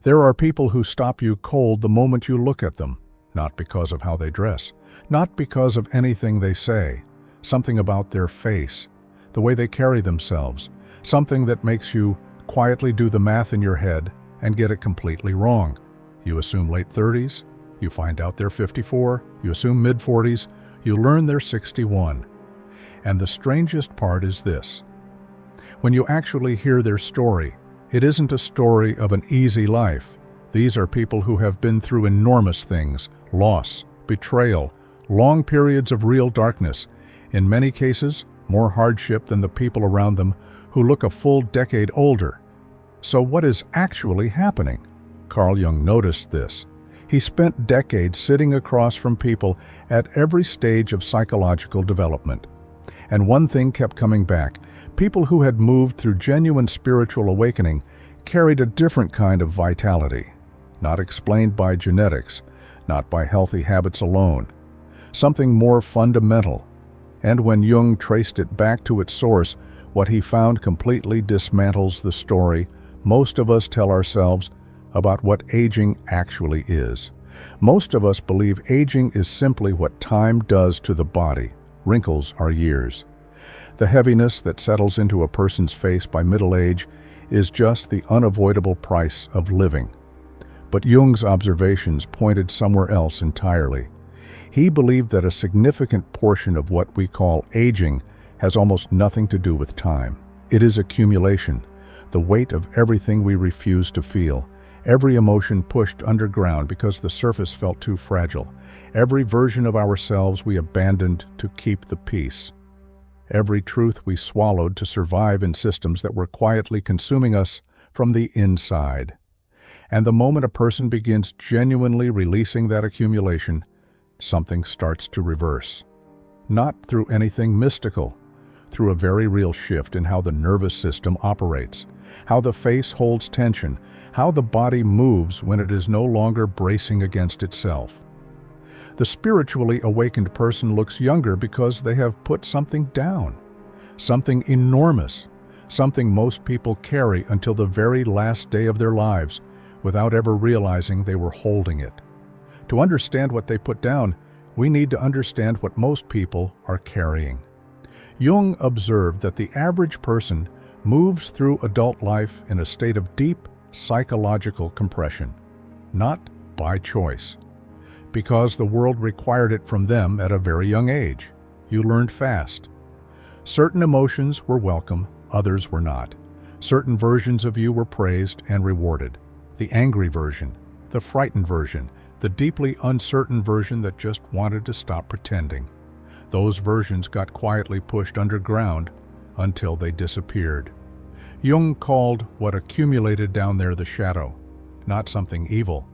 There are people who stop you cold the moment you look at them, not because of how they dress, not because of anything they say, something about their face, the way they carry themselves, something that makes you quietly do the math in your head and get it completely wrong. You assume late 30s, you find out they're 54, you assume mid-40s, you learn they're 61. And the strangest part is this. When you actually hear their story, it isn't a story of an easy life. These are people who have been through enormous things, loss, betrayal, long periods of real darkness, in many cases, more hardship than the people around them who look a full decade older. So what is actually happening? Carl Jung noticed this. He spent decades sitting across from people at every stage of psychological development. And one thing kept coming back. People who had moved through genuine spiritual awakening carried a different kind of vitality, not explained by genetics, not by healthy habits alone, something more fundamental. And when Jung traced it back to its source, what he found completely dismantles the story most of us tell ourselves about what aging actually is. Most of us believe aging is simply what time does to the body. Wrinkles are years. The heaviness that settles into a person's face by middle age is just the unavoidable price of living. But Jung's observations pointed somewhere else entirely. He believed that a significant portion of what we call aging has almost nothing to do with time. It is accumulation, the weight of everything we refuse to feel, every emotion pushed underground because the surface felt too fragile, every version of ourselves we abandoned to keep the peace, every truth we swallowed to survive in systems that were quietly consuming us from the inside. And the moment a person begins genuinely releasing that accumulation, something starts to reverse. Not through anything mystical, through a very real shift in how the nervous system operates, how the face holds tension, how the body moves when it is no longer bracing against itself. The spiritually awakened person looks younger because they have put something down, something enormous, something most people carry until the very last day of their lives without ever realizing they were holding it. To understand what they put down, we need to understand what most people are carrying. Jung observed that the average person moves through adult life in a state of deep psychological compression, not by choice, because the world required it from them at a very young age. You learned fast. Certain emotions were welcome, others were not. Certain versions of you were praised and rewarded. The angry version, the frightened version, the deeply uncertain version that just wanted to stop pretending. Those versions got quietly pushed underground until they disappeared. Jung called what accumulated down there the shadow, not something evil,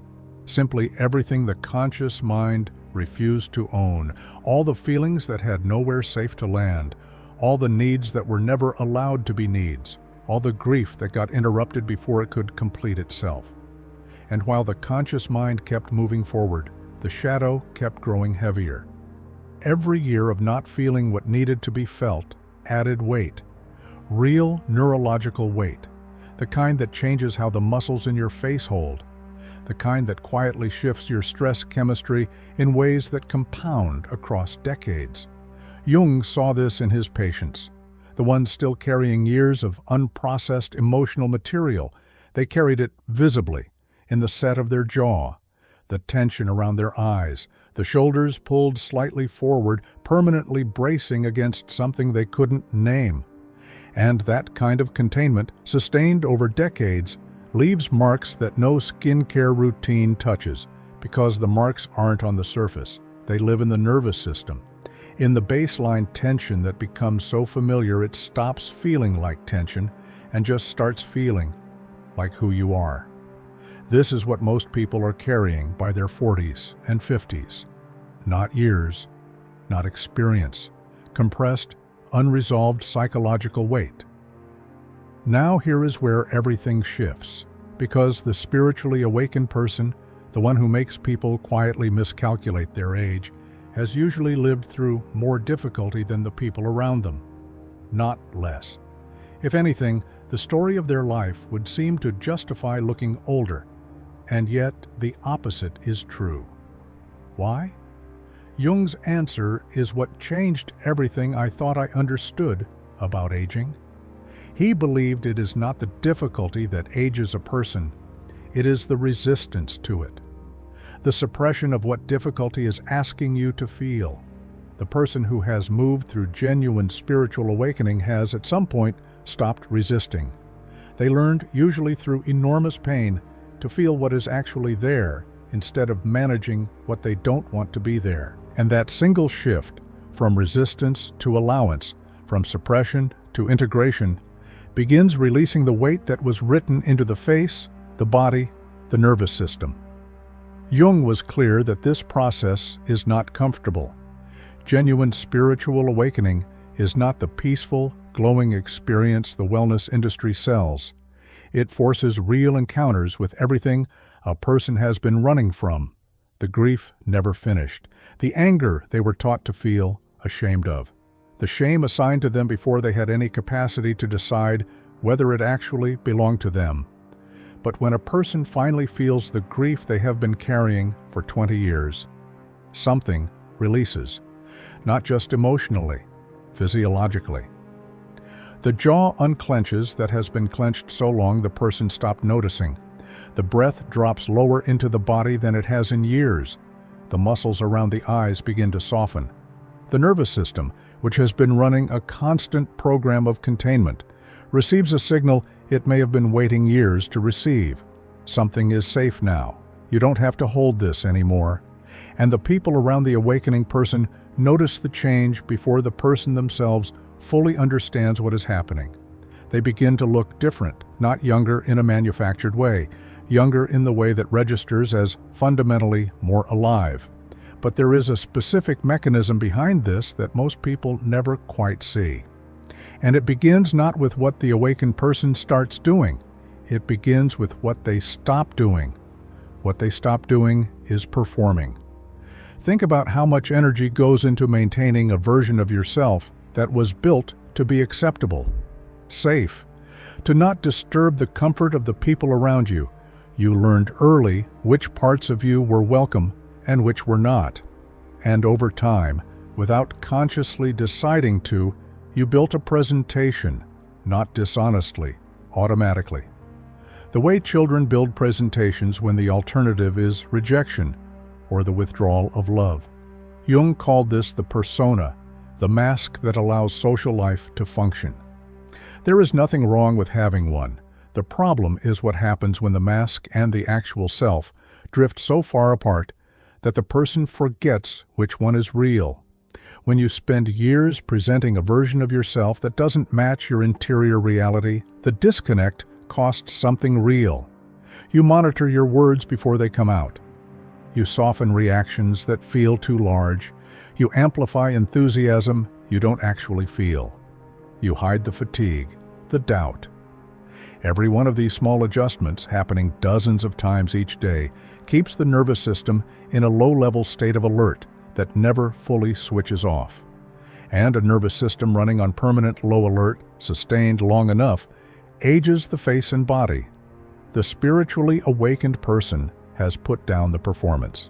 simply everything the conscious mind refused to own, all the feelings that had nowhere safe to land, all the needs that were never allowed to be needs, all the grief that got interrupted before it could complete itself. And while the conscious mind kept moving forward, the shadow kept growing heavier. Every year of not feeling what needed to be felt added weight, real neurological weight, the kind that changes how the muscles in your face hold, the kind that quietly shifts your stress chemistry in ways that compound across decades. Jung saw this in his patients, the ones still carrying years of unprocessed emotional material. They carried it visibly, in the set of their jaw, the tension around their eyes, the shoulders pulled slightly forward, permanently bracing against something they couldn't name. And that kind of containment, sustained over decades, leaves marks that no skincare routine touches, because the marks aren't on the surface. They live in the nervous system, in the baseline tension that becomes so familiar it stops feeling like tension and just starts feeling like who you are. This is what most people are carrying by their 40s and 50s. Not years, not experience, compressed, unresolved psychological weight. Now here is where everything shifts, because the spiritually awakened person, the one who makes people quietly miscalculate their age, has usually lived through more difficulty than the people around them, not less. If anything, the story of their life would seem to justify looking older, And yet, the opposite is true. Why? Jung's answer is what changed everything I thought I understood about aging. He believed it is not the difficulty that ages a person, it is the resistance to it. The suppression of what difficulty is asking you to feel. The person who has moved through genuine spiritual awakening has, at some point, stopped resisting. They learned, usually through enormous pain, to feel what is actually there instead of managing what they don't want to be there. And that single shift, from resistance to allowance, from suppression to integration, begins releasing the weight that was written into the face, the body, the nervous system. Jung was clear that this process is not comfortable. Genuine spiritual awakening is not the peaceful, glowing experience the wellness industry sells. It forces real encounters with everything a person has been running from, the grief never finished, the anger they were taught to feel ashamed of, the shame assigned to them before they had any capacity to decide whether it actually belonged to them. But when a person finally feels the grief they have been carrying for 20 years, something releases, not just emotionally, physiologically. The jaw unclenches that has been clenched so long the person stopped noticing. The breath drops lower into the body than it has in years. The muscles around the eyes begin to soften. The nervous system, which has been running a constant program of containment, receives a signal it may have been waiting years to receive. Something is safe now. You don't have to hold this anymore. And the people around the awakening person notice the change before the person themselves fully understands what is happening. They begin to look different, not younger in a manufactured way, younger in the way that registers as fundamentally more alive. But there is a specific mechanism behind this that most people never quite see. And it begins not with what the awakened person starts doing. It begins with what they stop doing. What they stop doing is performing. Think about how much energy goes into maintaining a version of yourself that was built to be acceptable, safe, to not disturb the comfort of the people around you. You learned early which parts of you were welcome and which were not. And over time, without consciously deciding to, you built a presentation, not dishonestly, automatically. The way children build presentations when the alternative is rejection or the withdrawal of love. Jung called this the persona, the mask that allows social life to function. There is nothing wrong with having one. The problem is what happens when the mask and the actual self drift so far apart that the person forgets which one is real. When you spend years presenting a version of yourself that doesn't match your interior reality, the disconnect costs something real. You monitor your words before they come out. You soften reactions that feel too large. You amplify enthusiasm you don't actually feel. You hide the fatigue, the doubt. Every one of these small adjustments, happening dozens of times each day, keeps the nervous system in a low-level state of alert that never fully switches off. And a nervous system running on permanent low alert, sustained long enough, ages the face and body. The spiritually awakened person has put down the performance.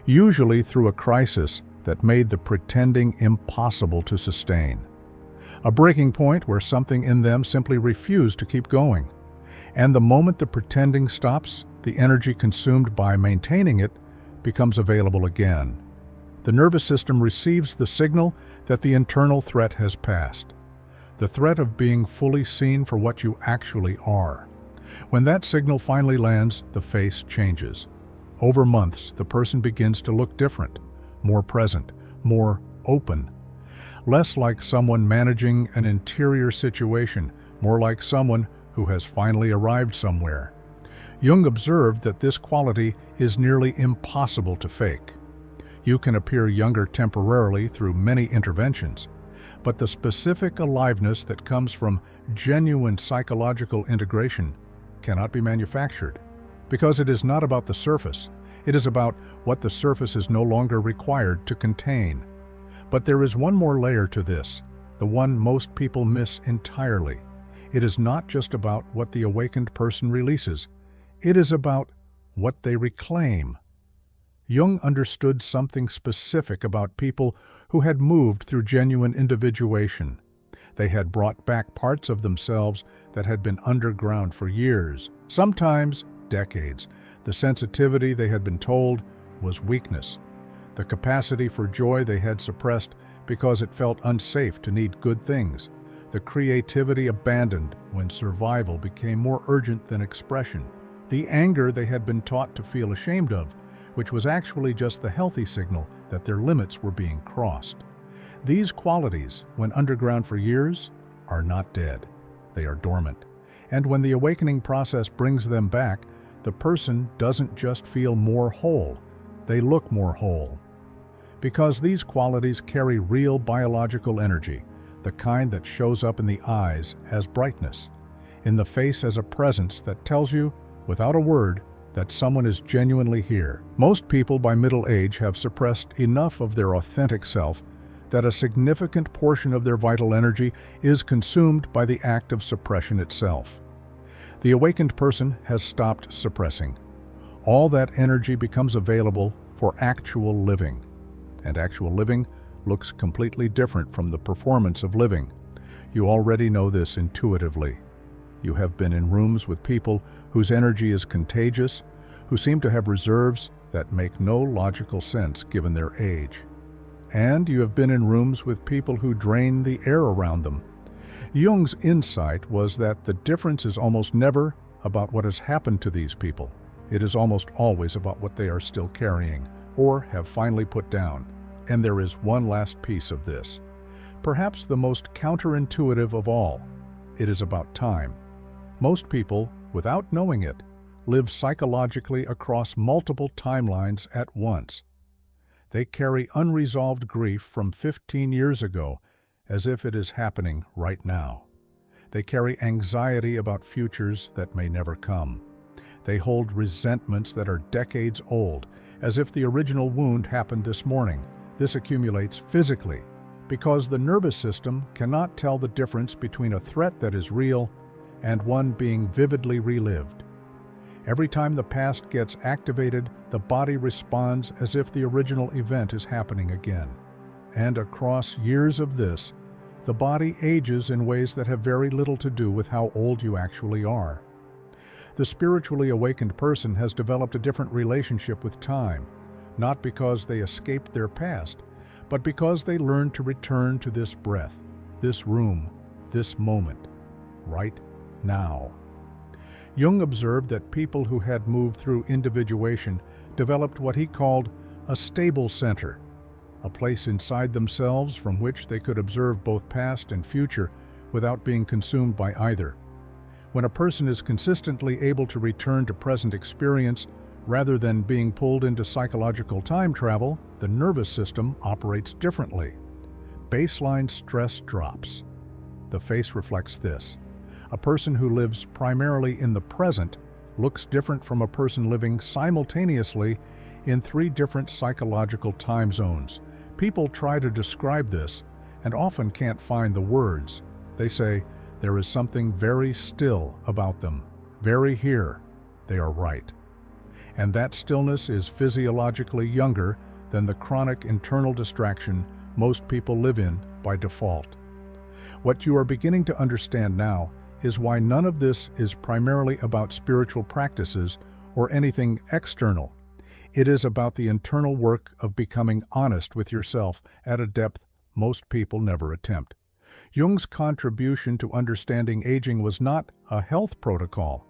Usually through a crisis that made the pretending impossible to sustain. A breaking point where something in them simply refused to keep going. And the moment the pretending stops, the energy consumed by maintaining it becomes available again. The nervous system receives the signal that the internal threat has passed. The threat of being fully seen for what you actually are. When that signal finally lands, the face changes. Over months, the person begins to look different, more present, more open. Less like someone managing an interior situation, more like someone who has finally arrived somewhere. Jung observed that this quality is nearly impossible to fake. You can appear younger temporarily through many interventions, but the specific aliveness that comes from genuine psychological integration cannot be manufactured, because it is not about the surface. It is about what the surface is no longer required to contain. But there is one more layer to this, the one most people miss entirely. It is not just about what the awakened person releases. It is about what they reclaim. Jung understood something specific about people who had moved through genuine individuation. They had brought back parts of themselves that had been underground for years, sometimes decades. The sensitivity, they had been told, was weakness. The capacity for joy they had suppressed because it felt unsafe to need good things. The creativity abandoned when survival became more urgent than expression. The anger they had been taught to feel ashamed of, which was actually just the healthy signal that their limits were being crossed. These qualities, when underground for years, are not dead. They are dormant. And when the awakening process brings them back, the person doesn't just feel more whole, they look more whole. Because these qualities carry real biological energy, the kind that shows up in the eyes as brightness, in the face as a presence that tells you, without a word, that someone is genuinely here. Most people by middle age have suppressed enough of their authentic self that a significant portion of their vital energy is consumed by the act of suppression itself. The awakened person has stopped suppressing. All that energy becomes available for actual living. And actual living looks completely different from the performance of living. You already know this intuitively. You have been in rooms with people whose energy is contagious, who seem to have reserves that make no logical sense given their age. And you have been in rooms with people who drain the air around them. Jung's insight was that the difference is almost never about what has happened to these people. It is almost always about what they are still carrying or have finally put down. And there is one last piece of this, perhaps the most counterintuitive of all. It is about time. Most people, without knowing it, live psychologically across multiple timelines at once. They carry unresolved grief from 15 years ago as if it is happening right now. They carry anxiety about futures that may never come. They hold resentments that are decades old, as if the original wound happened this morning. This accumulates physically because the nervous system cannot tell the difference between a threat that is real and one being vividly relived. Every time the past gets activated, the body responds as if the original event is happening again. And across years of this, the body ages in ways that have very little to do with how old you actually are. The spiritually awakened person has developed a different relationship with time, not because they escaped their past, but because they learned to return to this breath, this room, this moment, right now. Jung observed that people who had moved through individuation developed what he called a stable center, a place inside themselves from which they could observe both past and future without being consumed by either. When a person is consistently able to return to present experience rather than being pulled into psychological time travel, the nervous system operates differently. Baseline stress drops. The face reflects this. A person who lives primarily in the present looks different from a person living simultaneously in 3 different psychological time zones. People try to describe this and often can't find the words. They say, there is something very still about them, very here. They are right. And that stillness is physiologically younger than the chronic internal distraction most people live in by default. What you are beginning to understand now is why none of this is primarily about spiritual practices or anything external. It is about the internal work of becoming honest with yourself at a depth most people never attempt. Jung's contribution to understanding aging was not a health protocol.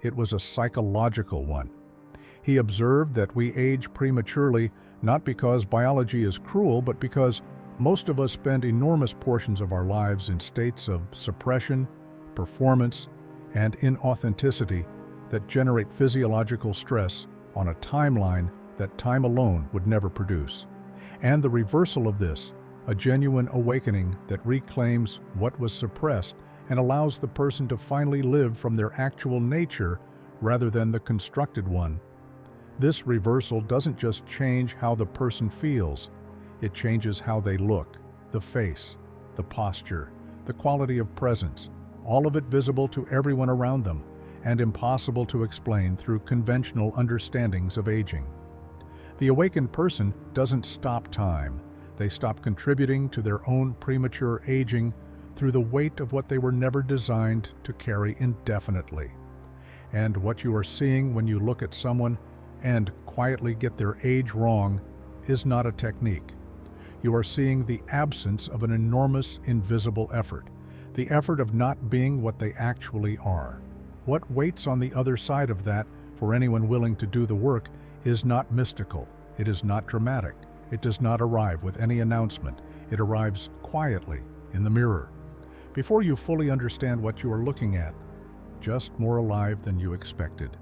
It was a psychological one. He observed that we age prematurely not because biology is cruel, but because most of us spend enormous portions of our lives in states of suppression, performance, and inauthenticity that generate physiological stress on a timeline that time alone would never produce. And the reversal of this, a genuine awakening that reclaims what was suppressed and allows the person to finally live from their actual nature rather than the constructed one. This reversal doesn't just change how the person feels, it changes how they look, the face, the posture, the quality of presence, all of it visible to everyone around them. and impossible to explain through conventional understandings of aging. The awakened person doesn't stop time. They stop contributing to their own premature aging through the weight of what they were never designed to carry indefinitely. And what you are seeing when you look at someone and quietly get their age wrong is not a technique. You are seeing the absence of an enormous invisible effort, the effort of not being what they actually are. What waits on the other side of that for anyone willing to do the work is not mystical, it is not dramatic, it does not arrive with any announcement, it arrives quietly in the mirror. Before you fully understand what you are looking at, just more alive than you expected.